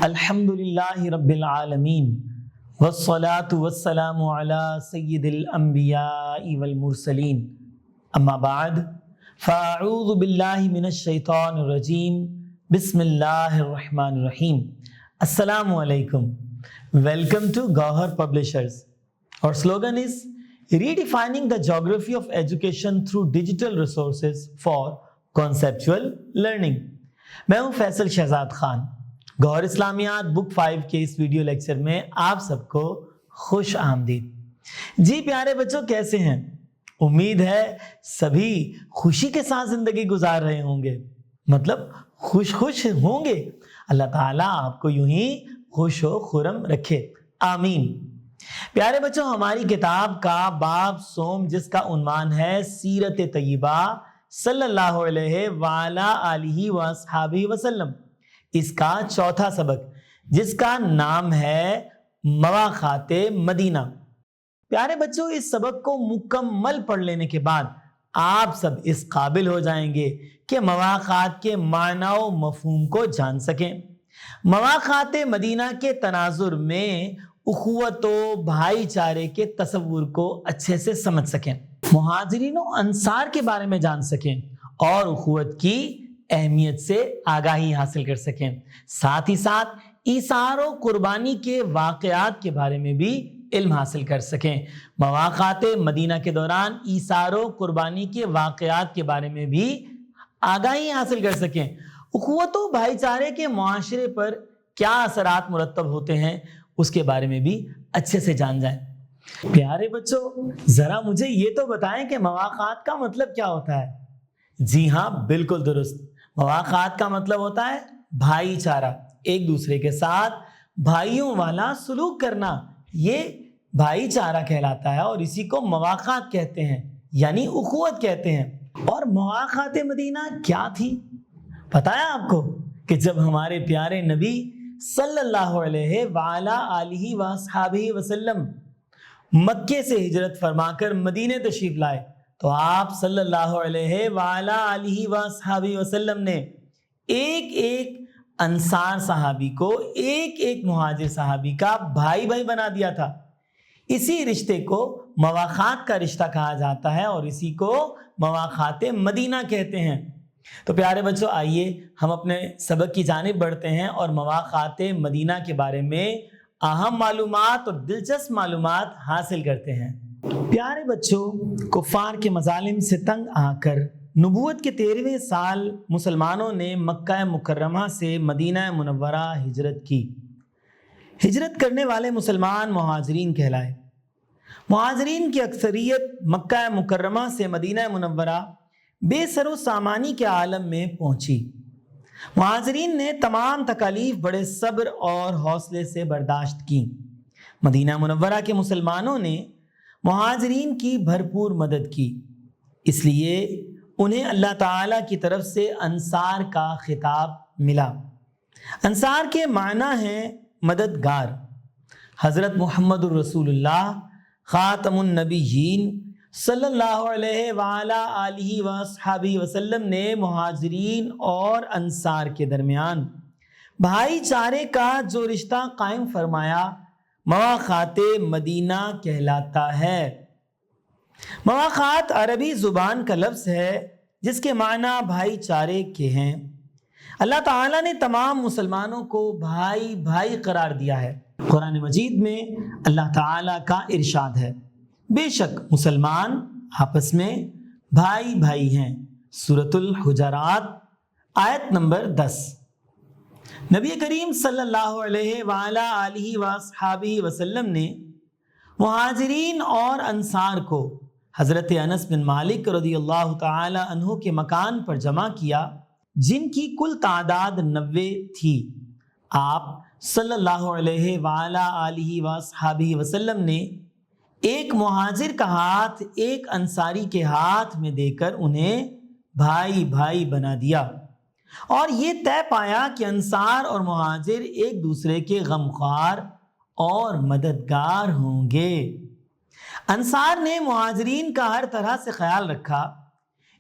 الحمدللہ رب العالمین والصلاة والسلام علی سید الانبیاء والمرسلین اما بعد فاعوذ باللہ من الشیطان الرجیم بسم اللہ الرحمن الرحیم. السلام علیکم. Welcome to Gauhar Publishers. Our slogan is redefining the geography of education through digital resources for conceptual learning. میں ہوں فیصل شہزاد خان. گوہر اسلامیات بک 5 کے اس ویڈیو لیکچر میں آپ سب کو خوش آمدید. جی پیارے بچوں، کیسے ہیں؟ امید ہے سبھی خوشی کے ساتھ زندگی گزار رہے ہوں گے، مطلب خوش ہوں گے. اللہ تعالیٰ آپ کو یوں ہی خوش و خرم رکھے، آمین. پیارے بچوں، ہماری کتاب کا باب سوم جس کا عنوان ہے سیرت طیبہ صلی اللہ علیہ وآلہ آلہ وصحبہ وسلم، اس کا چوتھا سبق جس کا نام ہے مواقعات مدینہ. پیارے بچوں، اس سبق کو مکمل پڑھ لینے کے بعد آپ سب اس قابل ہو جائیں گے کہ مواقعات کے معنی و مفہوم کو جان سکیں، مواقعات مدینہ کے تناظر میں اخوت و بھائی چارے کے تصور کو اچھے سے سمجھ سکیں، مہاجرین و انصار کے بارے میں جان سکیں اور اخوت کی اہمیت سے آگاہی حاصل کر سکیں. ساتھ ہی ساتھ ایثار و قربانی کے واقعات کے بارے میں بھی علم حاصل کر سکیں. مواقعات مدینہ کے دوران ایثار و قربانی کے واقعات کے بارے میں بھی آگاہی حاصل کر سکیں. اخوت و بھائی چارے کے معاشرے پر کیا اثرات مرتب ہوتے ہیں اس کے بارے میں بھی اچھے سے جان جائیں. پیارے بچوں، ذرا مجھے یہ تو بتائیں کہ مواقعات کا مطلب کیا ہوتا ہے؟ جی ہاں، بالکل درست. مواقعات کا مطلب ہوتا ہے بھائی چارہ، ایک دوسرے کے ساتھ بھائیوں والا سلوک کرنا. یہ بھائی چارہ کہلاتا ہے اور اسی کو مواقعات کہتے ہیں، یعنی اخوت کہتے ہیں. اور مواقعات مدینہ کیا تھی؟ پتہ ہے آپ کو کہ جب ہمارے پیارے نبی صلی اللہ علیہ وآلہ آلہ وصحبہ وسلم مکے سے ہجرت فرما کر مدینے تشریف لائے تو آپ صلی اللہ علیہ وآلہ آلہ وصحبہ وسلم نے ایک ایک انصار صحابی کو ایک ایک مہاجر صحابی کا بھائی بنا دیا تھا. اسی رشتے کو مواقعات کا رشتہ کہا جاتا ہے اور اسی کو مواقعات مدینہ کہتے ہیں. تو پیارے بچوں، آئیے ہم اپنے سبق کی جانب بڑھتے ہیں اور مواقعات مدینہ کے بارے میں اہم معلومات اور دلچسپ معلومات حاصل کرتے ہیں. پیارے بچوں، کفار کے مظالم سے تنگ آ کر نبوت کے 13ویں سال مسلمانوں نے مکہ مکرمہ سے مدینہ منورہ ہجرت کی. ہجرت کرنے والے مسلمان مہاجرین کہلائے. مہاجرین کی اکثریت مکہ مکرمہ سے مدینہ منورہ بے سر و سامانی کے عالم میں پہنچی. مہاجرین نے تمام تکالیف بڑے صبر اور حوصلے سے برداشت کی. مدینہ منورہ کے مسلمانوں نے مہاجرین کی بھرپور مدد کی، اس لیے انہیں اللہ تعالیٰ کی طرف سے انصار کا خطاب ملا. انصار کے معنی ہیں مددگار. حضرت محمد الرسول اللہ خاتم النبیین صلی اللہ علیہ وآلہ آلہ وصحبہ وسلم نے مہاجرین اور انصار کے درمیان بھائی چارے کا جو رشتہ قائم فرمایا مواقعات مدینہ کہلاتا ہے. مواقعات عربی زبان کا لفظ ہے جس کے معنی بھائی چارے کے ہیں. اللہ تعالیٰ نے تمام مسلمانوں کو بھائی بھائی قرار دیا ہے. قرآن مجید میں اللہ تعالیٰ کا ارشاد ہے، بے شک مسلمان آپس میں بھائی بھائی ہیں. سورۃ الحجرات آیت نمبر 10. نبی کریم صلی اللہ علیہ وآلہ آلہ وصحبہ وسلم نے مہاجرین اور انصار کو حضرت انس بن مالک رضی اللہ تعالی عنہ کے مکان پر جمع کیا جن کی کل تعداد 90 تھی. آپ صلی اللہ علیہ وآلہ آلہ وصحبہ وسلم نے ایک مہاجر کا ہاتھ ایک انصاری کے ہاتھ میں دے کر انہیں بھائی بھائی بنا دیا اور یہ طے پایا کہ انصار اور مہاجر ایک دوسرے کے غمخوار اور مددگار ہوں گے. انصار نے مہاجرین کا ہر طرح سے خیال رکھا.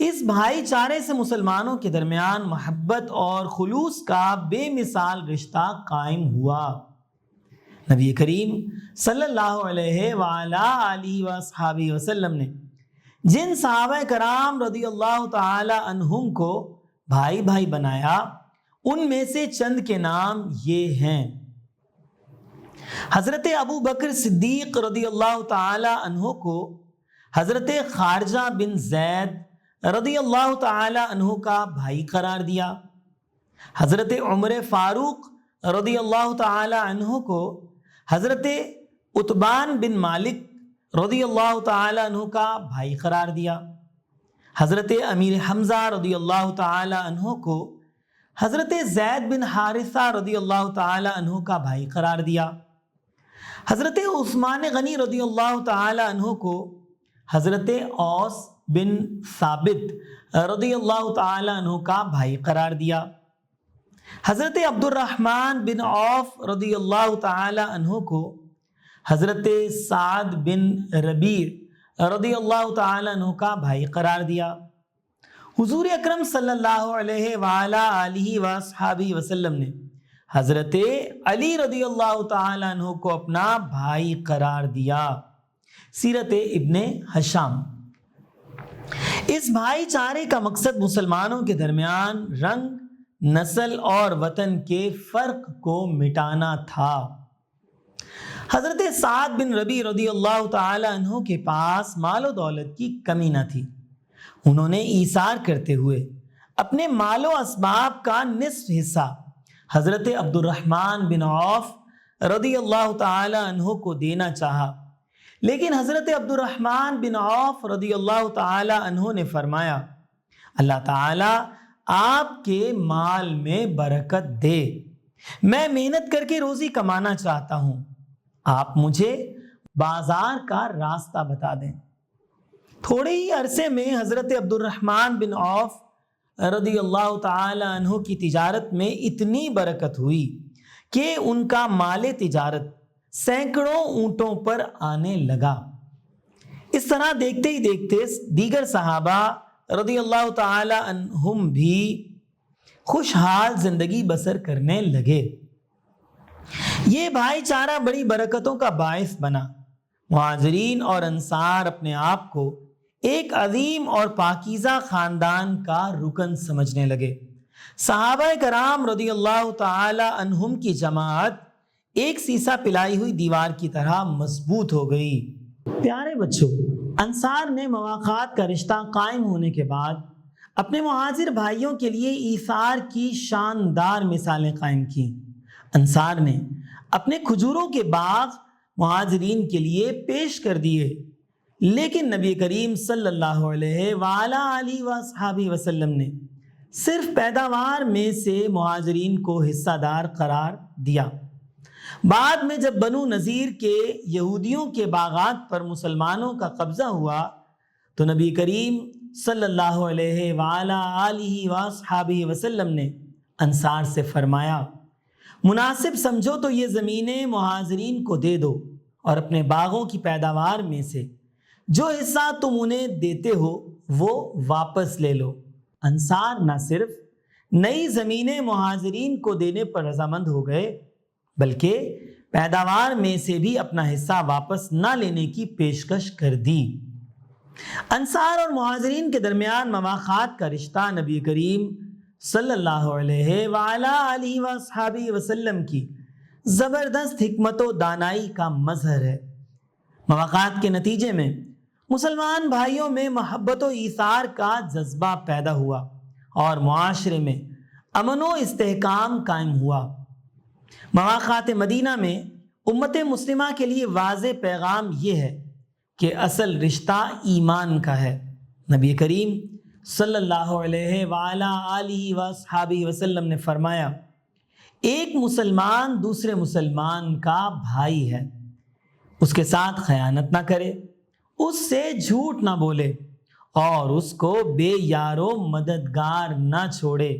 اس بھائی چارے سے مسلمانوں کے درمیان محبت اور خلوص کا بے مثال رشتہ قائم ہوا۔ نبی کریم صلی اللہ علیہ وآلہ آلہ وصحابہ وسلم نے جن صحابہ کرام رضی اللہ تعالی عنہم کو بھائی بھائی بنایا، ان میں سے چند کے نام یہ ہیں۔ حضرت ابو بکر صدیق رضی اللہ تعالی عنہ کو حضرت خارجہ بن زید رضی اللہ تعالی عنہ کا بھائی قرار دیا۔ حضرت عمر فاروق رضی اللہ تعالی عنہ کو حضرت عتبان بن مالک رضی اللہ تعالی عنہ کا بھائی قرار دیا۔ حضرت امیر حمزہ رضی اللہ تعالی عنہ کو حضرت زید بن حارثہ رضی اللہ تعالی عنہ کا بھائی قرار دیا۔ حضرت عثمان غنی رضی اللہ تعالی عنہ کو حضرت اوس بن ثابت رضی اللہ تعالی عنہ کا بھائی قرار دیا۔ حضرت عبد الرحمن بن عوف رضی اللہ تعالی عنہ کو حضرت سعد بن ربیع رضی اللہ تعالی عنہ کا بھائی قرار دیا۔ حضور اکرم صلی اللہ علیہ وآلہ آلہ وصحابہ وسلم نے حضرت علی رضی اللہ تعالی عنہ کو اپنا بھائی قرار دیا۔ سیرت ابن ہشام۔ اس بھائی چارے کا مقصد مسلمانوں کے درمیان رنگ، نسل اور وطن کے فرق کو مٹانا تھا۔ حضرت سعد بن ربیع رضی اللہ تعالی عنہ کے پاس مال و دولت کی کمی نہ تھی۔ انہوں نے ایثار کرتے ہوئے اپنے مال و اسباب کا نصف حصہ حضرت عبد الرحمن بن عوف رضی اللہ تعالی عنہ کو دینا چاہا، لیکن حضرت عبد الرحمن بن عوف رضی اللہ تعالی عنہ نے فرمایا، اللہ تعالی آپ کے مال میں برکت دے، میں محنت کر کے روزی کمانا چاہتا ہوں، آپ مجھے بازار کا راستہ بتا دیں۔ تھوڑے ہی عرصے میں حضرت عبد الرحمن بن عوف رضی اللہ تعالی عنہ کی تجارت میں اتنی برکت ہوئی کہ ان کا مال تجارت سینکڑوں اونٹوں پر آنے لگا۔ اس طرح دیکھتے ہی دیکھتے دیگر صحابہ رضی اللہ تعالی عنہم بھی خوشحال زندگی بسر کرنے لگے۔ یہ بھائی چارہ بڑی برکتوں کا باعث بنا۔ مہاجرین اور انصار اپنے آپ کو ایک عظیم اور پاکیزہ خاندان کا رکن سمجھنے لگے۔ صحابہ کرام رضی اللہ تعالی عنہم کی جماعت ایک سیسا پلائی ہوئی دیوار کی طرح مضبوط ہو گئی۔ پیارے بچوں، انصار نے مواقعات کا رشتہ قائم ہونے کے بعد اپنے مہاجر بھائیوں کے لیے ایثار کی شاندار مثالیں قائم کی۔ انصار نے اپنے کھجوروں کے باغ مہاجرین کے لیے پیش کر دیے، لیکن نبی کریم صلی اللہ علیہ وآلہ آلہ وصحابہ وسلم نے صرف پیداوار میں سے مہاجرین کو حصہ دار قرار دیا۔ بعد میں جب بنو نذیر کے یہودیوں کے باغات پر مسلمانوں کا قبضہ ہوا تو نبی کریم صلی اللہ علیہ وآلہ آلہ وصحابہ وسلم نے انصار سے فرمایا، مناسب سمجھو تو یہ زمینیں مہاجرین کو دے دو اور اپنے باغوں کی پیداوار میں سے جو حصہ تم انہیں دیتے ہو وہ واپس لے لو۔ انصار نہ صرف نئی زمینیں مہاجرین کو دینے پر رضامند ہو گئے بلکہ پیداوار میں سے بھی اپنا حصہ واپس نہ لینے کی پیشکش کر دی۔ انصار اور مہاجرین کے درمیان مواقعات کا رشتہ نبی کریم صلی اللہ علیہ وآلہ آلہ وصحابہ وسلم کی زبردست حکمت و دانائی کا مظہر ہے۔ مواقعات کے نتیجے میں مسلمان بھائیوں میں محبت و ایثار کا جذبہ پیدا ہوا اور معاشرے میں امن و استحکام قائم ہوا۔ مواقعات مدینہ میں امت مسلمہ کے لیے واضح پیغام یہ ہے کہ اصل رشتہ ایمان کا ہے۔ نبی کریم صلی اللہ علیہ وآلہ آلہ وصحابہ وسلم نے فرمایا، ایک مسلمان دوسرے مسلمان کا بھائی ہے، اس کے ساتھ خیانت نہ کرے، اس سے جھوٹ نہ بولے اور اس کو بے یارو مددگار نہ چھوڑے۔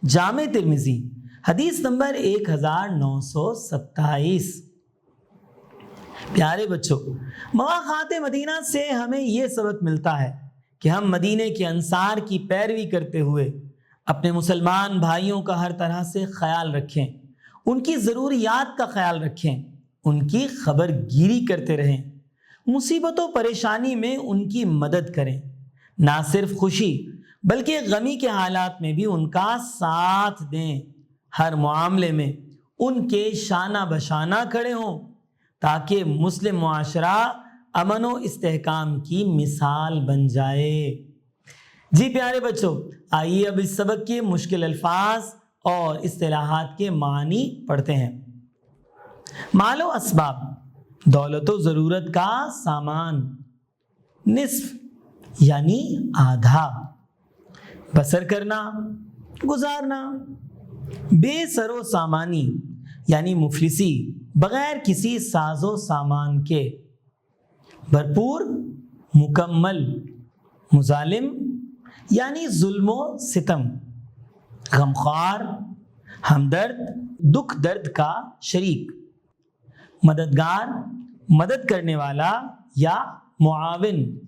جامع ترمذی حدیث نمبر 1927۔ پیارے بچوں، مواقعات مدینہ سے ہمیں یہ سبق ملتا ہے کہ ہم مدینے کے انصار کی پیروی کرتے ہوئے اپنے مسلمان بھائیوں کا ہر طرح سے خیال رکھیں، ان کی ضروریات کا خیال رکھیں، ان کی خبر گیری کرتے رہیں، مصیبت و پریشانی میں ان کی مدد کریں، نہ صرف خوشی بلکہ غمی کے حالات میں بھی ان کا ساتھ دیں، ہر معاملے میں ان کے شانہ بشانہ کھڑے ہوں تاکہ مسلم معاشرہ امن و استحکام کی مثال بن جائے۔ جی پیارے بچوں، آئیے اب اس سبق کے مشکل الفاظ اور اصطلاحات کے معنی پڑھتے ہیں۔ مال و اسباب، دولت و ضرورت کا سامان۔ نصف یعنی آدھا، بسر کرنا، گزارنا۔ بے سر و سامانی یعنی مفلسی، بغیر کسی ساز و سامان کے۔ بھرپور، مکمل۔ مظالم یعنی ظلم و ستم۔ غمخوار، ہمدرد، دکھ درد کا شریک۔ مددگار، مدد کرنے والا یا معاون۔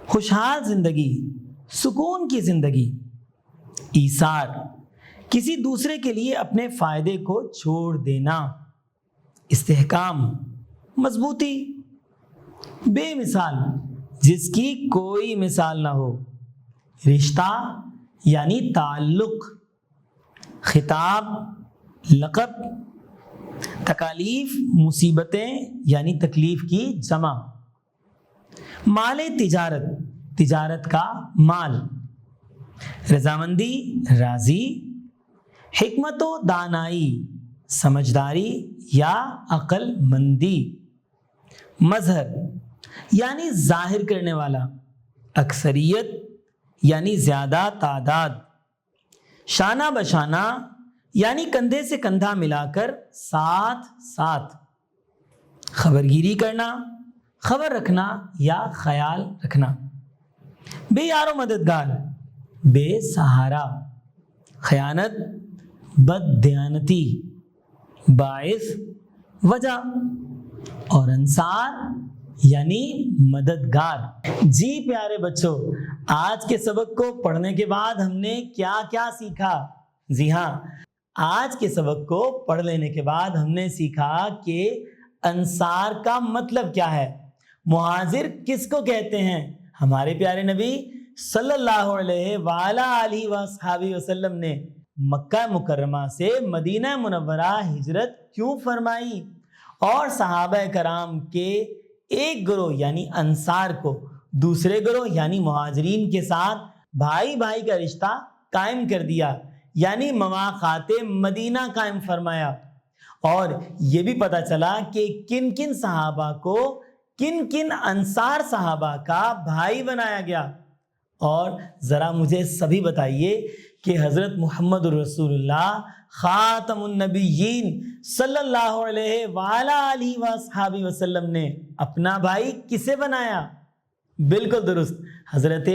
خوشحال زندگی، سکون کی زندگی۔ ایثار، کسی دوسرے کے لیے اپنے فائدے کو چھوڑ دینا۔ استحکام، مضبوطی۔ بے مثال، جس کی کوئی مثال نہ ہو۔ رشتہ یعنی تعلق۔ خطاب، لقب۔ تکالیف، مصیبتیں یعنی تکلیف کی جمع۔ مال تجارت، تجارت کا مال۔ رضامندی، راضی۔ حکمت و دانائی، سمجھداری یا عقل مندی۔ مظہر یعنی ظاہر کرنے والا۔ اکثریت یعنی زیادہ تعداد۔ شانہ بشانہ یعنی کندھے سے کندھا ملا کر ساتھ ساتھ۔ خبرگیری کرنا، خبر رکھنا یا خیال رکھنا۔ بے یار و مددگار، بے سہارا۔ خیانت، بد دیانتی۔ باعث، وجہ۔ اور انصار یعنی مددگار۔ جی پیارے بچوں، آج کے سبق کو پڑھنے کے بعد ہم نے کیا کیا سیکھا؟ جی ہاں، آج کے سبق کو پڑھ لینے کے بعد ہم نے سیکھا کہ انصار کا مطلب کیا ہے، مہاجر کس کو کہتے ہیں، ہمارے پیارے نبی صلی اللہ علیہ وآلہ وصحبہ وسلم نے مکہ مکرمہ سے مدینہ منورہ ہجرت کیوں فرمائی، اور صحابہ کرام کے ایک گروہ یعنی انصار کو دوسرے گروہ یعنی مہاجرین کے ساتھ بھائی بھائی کا رشتہ قائم کر دیا، یعنی مواقعات مدینہ قائم فرمایا۔ اور یہ بھی پتہ چلا کہ کن کن صحابہ کو کن کن انصار صحابہ کا بھائی بنایا گیا۔ اور ذرا مجھے سبھی بتائیے کہ حضرت محمد رسول اللہ خاتم النبیین صلی اللہ علیہ وآلہ وصحبہ وسلم نے اپنا بھائی کسے بنایا؟ بالکل درست، حضرت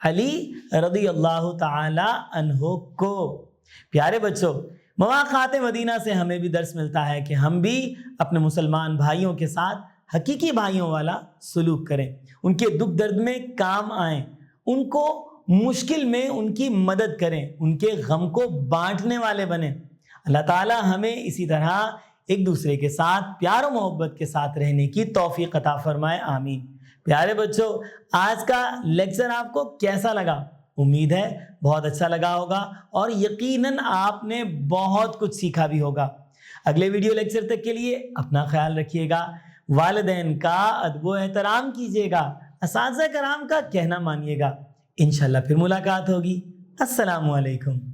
علی رضی اللہ تعالی عنہ کو۔ پیارے بچوں، مواقعات مدینہ سے ہمیں بھی درس ملتا ہے کہ ہم بھی اپنے مسلمان بھائیوں کے ساتھ حقیقی بھائیوں والا سلوک کریں، ان کے دکھ درد میں کام آئیں، ان کو مشکل میں ان کی مدد کریں، ان کے غم کو بانٹنے والے بنیں۔ اللہ تعالی ہمیں اسی طرح ایک دوسرے کے ساتھ پیار و محبت کے ساتھ رہنے کی توفیق عطا فرمائے، آمین۔ پیارے بچوں، آج کا لیکچر آپ کو کیسا لگا؟ امید ہے بہت اچھا لگا ہوگا اور یقیناً آپ نے بہت کچھ سیکھا بھی ہوگا۔ اگلے ویڈیو لیکچر تک کے لیے اپنا خیال رکھیے گا، والدین کا ادب و احترام کیجیے گا، اساتذہ کرام کا کہنا مانیے گا۔ انشاءاللہ پھر ملاقات ہوگی۔ السلام علیکم۔